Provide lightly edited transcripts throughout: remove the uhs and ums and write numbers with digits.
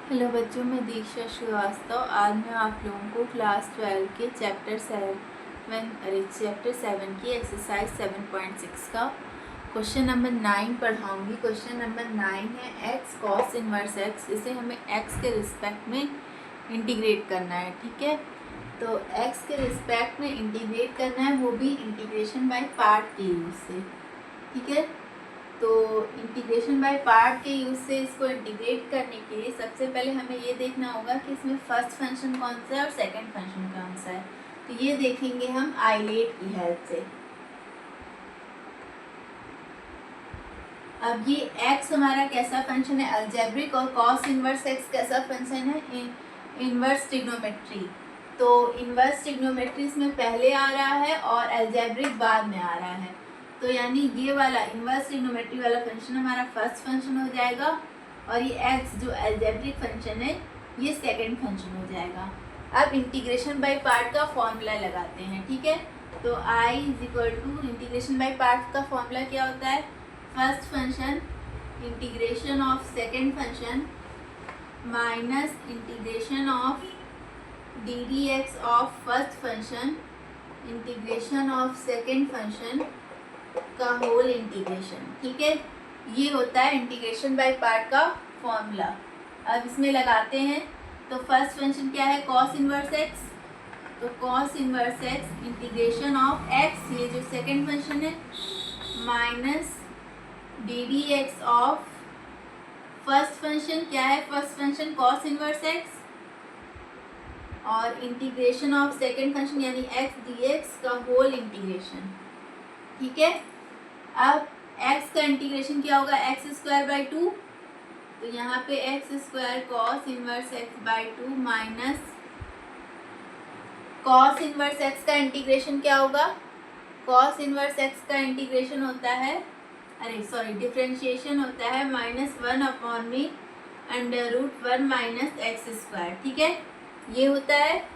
Hello बच्चों, मैं दीक्षा श्रीवास्तव। आज मैं आप लोगों को क्लास 12 के चैप्टर 7 की एक्सरसाइज 7.6 का क्वेश्चन नंबर 9 पढ़ाऊंगी। क्वेश्चन नंबर 9 है एक्स कॉस इनवर्स एक्स। इसे हमें एक्स के रिस्पेक्ट में इंटीग्रेट करना है। ठीक है, तो एक्स के रिस्पेक्ट में इंटीग्रेट करना है, वो भी इंटीग्रेशन बाय पार्ट के यूज से। ठीक है, तो इंटीग्रेशन बाय पार्ट के यूज से इसको इंटीग्रेट करने के लिए सबसे पहले हमें ये देखना होगा कि इसमें फर्स्ट फंक्शन कौन सा है और सेकंड फंक्शन कौन सा है। तो ये देखेंगे हम आइलेट की हेल्प से। अब ये x हमारा कैसा फंक्शन है, अलजेब्रिक, और cos इनवर्स x कैसा फंक्शन है, इनवर्स ट्रिग्नोमेट्री। तो इनवर्स ट्रिग्नोमेट्री इसमें पहले आ रहा है और अलजेब्रिक बाद में आ रहा है। तो यानी ये वाला इनवर्स ट्रिग्नोमेट्री वाला फंक्शन हमारा फर्स्ट फंक्शन हो जाएगा और ये x जो अलजेब्रिक फंक्शन है ये सेकंड फंक्शन हो जाएगा। अब इंटीग्रेशन बाय पार्ट का फॉर्मूला लगाते हैं। ठीक है, तो i is equal to integration by part का फॉर्मूला क्या होता है, first function integration of second function minus integration of D D X of first function integration of second function का होल इंटीग्रेशन। ठीक है, ये होता है इंटीग्रेशन बाय पार्ट का फॉर्मूला। अब इसमें लगाते हैं। तो फर्स्ट फंक्शन क्या है, कॉस इनवर्स एक्स। तो cos inverse x integration of x, ये जो सेकंड फंक्शन है, minus D D X of first function क्या है, first function cos inverse x, और इंटीग्रेशन ऑफ सेकंड फंक्शन यानी एक्स डी एक्स का होल इंटीग्रेशन। ठीक है, अब x का इंटीग्रेशन क्या होगा, एक्स स्क्वायर बाई 2। तो यहाँ पे x square cos inverse X by 2 minus cos inverse x का इंटीग्रेशन क्या होगा, कॉस इनवर्स एक्स का इंटीग्रेशन होता है, डिफरेंशिएशन होता है -1/में √1 माइनस एक्स स्क्वायर। ठीक है, ये होता है।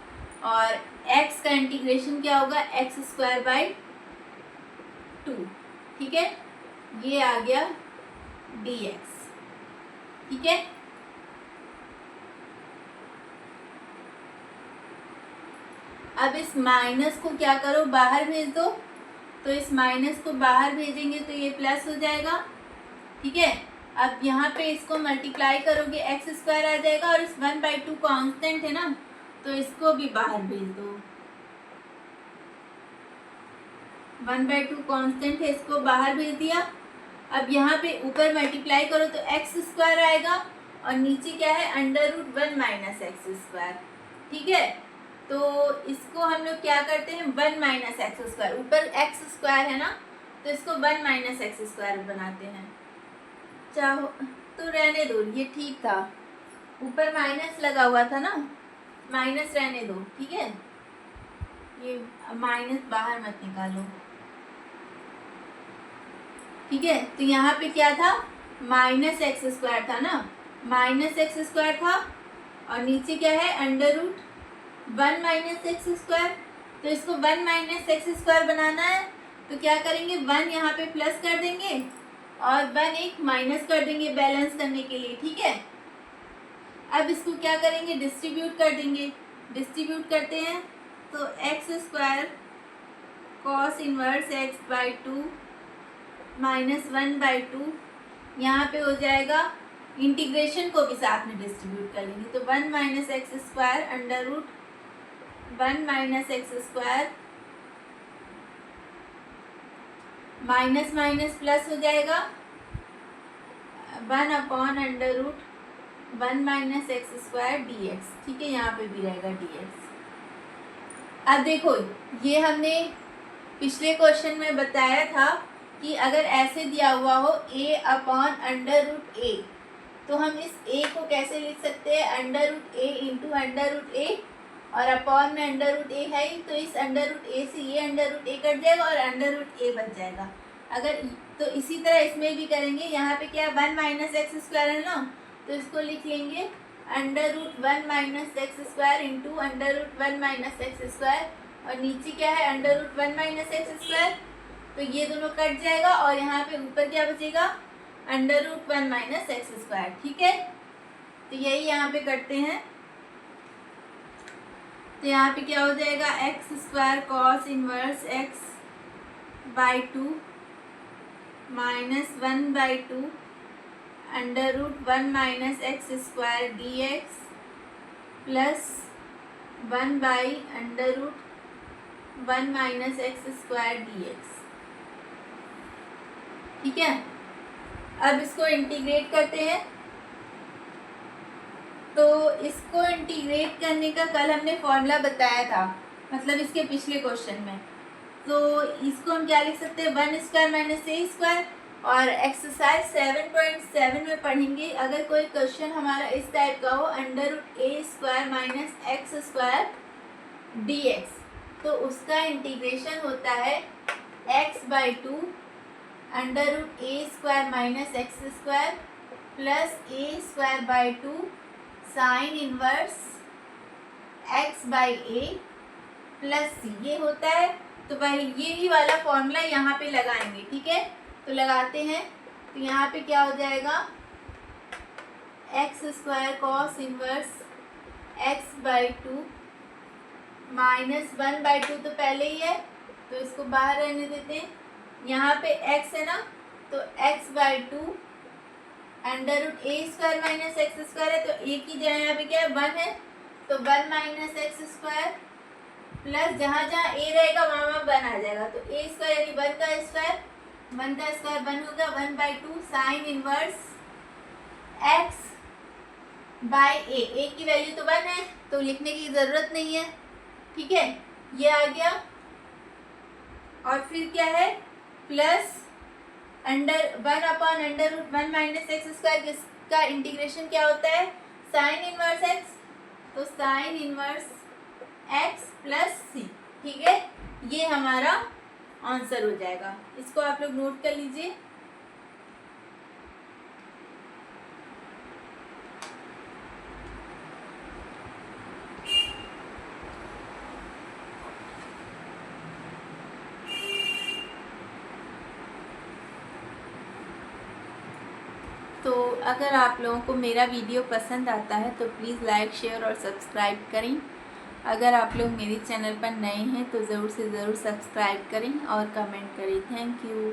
और x का इंटीग्रेशन क्या होगा, एक्स स्क्वायर बाई 2। ठीक है, ये आ गया dx। ठीक है, अब इस माइनस को क्या करो, बाहर भेज दो। तो इस माइनस को बाहर भेजेंगे तो ये प्लस हो जाएगा। ठीक है, अब यहाँ पे इसको मल्टीप्लाई करोगे एक्स स्क्वायर आ जाएगा, और इस 1/2 कांस्टेंट है ना, तो इसको भी बाहर भेज दो। 1/2 कांस्टेंट है, इसको बाहर भेज दिया। अब यहाँ पे ऊपर मल्टीप्लाई करो तो एक्स स्क्वायर आएगा, और नीचे क्या है, √1 माइनस एक्स स्क्वायर। ठीक है, तो इसको हम लोग क्या करते हैं, 1 माइनस एक्स स्क्वायर, ऊपर एक्स स्क्वायर है ना, तो इसको 1 माइनस एक्स स्क्वायर बनाते हैं। चाहो तो रहने दो, ये ठीक था, ऊपर माइनस लगा हुआ था ना, माइनस रहने दो। ठीक है, ये माइनस बाहर मत निकालो। ठीक है, तो यहाँ पे क्या था, माइनस एक्स स्क्वायर था ना, माइनस एक्स स्क्वायर था, और नीचे क्या है, √1 माइनस एक्स स्क्वायर। तो इसको 1 माइनस एक्स स्क्वायर बनाना है, तो क्या करेंगे, 1 यहाँ पे प्लस कर देंगे और 1 एक माइनस कर देंगे बैलेंस करने के लिए। ठीक है, अब इसको क्या करेंगे, डिस्ट्रीब्यूट कर देंगे। डिस्ट्रीब्यूट करते हैं तो x square cos inverse X by 2 -1/2 यहाँ पे हो जाएगा। इंटीग्रेशन को भी साथ में डिस्ट्रीब्यूट कर लेंगे, तो 1 minus X square √1 minus X square, minus minus plus हो जाएगा, 1/√1 माइनस एक्स स्क्वायर dx। ठीक है, यहाँ पे भी रहेगा dx। अब देखो, ये हमने पिछले क्वेश्चन में बताया था कि अगर ऐसे दिया हुआ हो a/√a, तो हम इस a को कैसे लिख सकते हैं, √a इंटू √a, और अपॉन में √a है ही, तो इस √a से ये √a कट जाएगा और √a बच जाएगा। अगर तो इसी तरह इसमें भी करेंगे। यहाँ पे क्या 1 माइनस एक्स स्क्वायर है ना, तो इसको लिख लेंगे √1 minus X square into √1 minus X square, और नीचे क्या है, √1 माइनस एक्स स्क्वायर। तो ये दोनों कट जाएगा, और यहाँ पे ऊपर क्या बचेगा, √1 माइनस एक्स स्क्वायर। ठीक है, तो यही यहाँ पे करते हैं। तो यहाँ पे क्या हो जाएगा, X square cos inverse X by two minus 1/2 under root 1 minus X square D X plus 1 by under root 1 minus X square D X. ठीक है, अब इसको इंटीग्रेट करते हैं। तो इसको इंटीग्रेट करने का कल हमने फॉर्मूला बताया था, मतलब इसके पिछले क्वेश्चन में। तो इसको हम क्या लिख सकते हैं, 1 स्क्वायर माइनस ए स्क्वायर। और एक्सरसाइज 7.7 में पढ़ेंगे, अगर कोई क्वेश्चन हमारा इस टाइप का हो, under root A square minus X square D X, तो उसका इंटीग्रेशन होता है x/2 under root A square minus X square plus A square by 2 sine inverse x/a plus C, ये होता है। तो भाई यही वाला फॉर्मूला यहाँ पे लगाएंगे। ठीक है, तो लगाते हैं। तो यहाँ पे क्या हो जाएगा, X square cos inverse x/2 minus 1/2 तो पहले ही है, तो इसको बाहर रहने देते हैं। यहाँ पे x है ना, तो x/2 under root A square minus X square है, तो ए की जगह यहाँ पे क्या है, 1 है, तो 1 माइनस एक्स स्क्वायर प्लस जहाँ जहाँ ए रहेगा वहाँ वहाँ 1 आ जाएगा, तो ए स्क्वायर यानी 1 का स्क्वायर, 1 का स्क्वायर 1 होगा, 1/2 साइन इनवर्स x बाई ए की वैल्यू तो 1 है, तो लिखने की ज़रूरत नहीं है। ठीक है, ये आ गया। और फिर क्या है, plus under 1 under root 1 minus X square, किसका इंटीग्रेशन क्या होता है, साइन इनवर्स एक्स, तो sine inverse X plus C. ठीक है, ये हमारा आंसर हो जाएगा। इसको आप लोग नोट कर लीजिए। तो अगर आप लोगों को मेरा वीडियो पसंद आता है तो प्लीज़ लाइक शेयर और सब्सक्राइब करें। अगर आप लोग मेरे चैनल पर नए हैं तो ज़रूर से ज़रूर सब्सक्राइब करें और कमेंट करें। Thank you.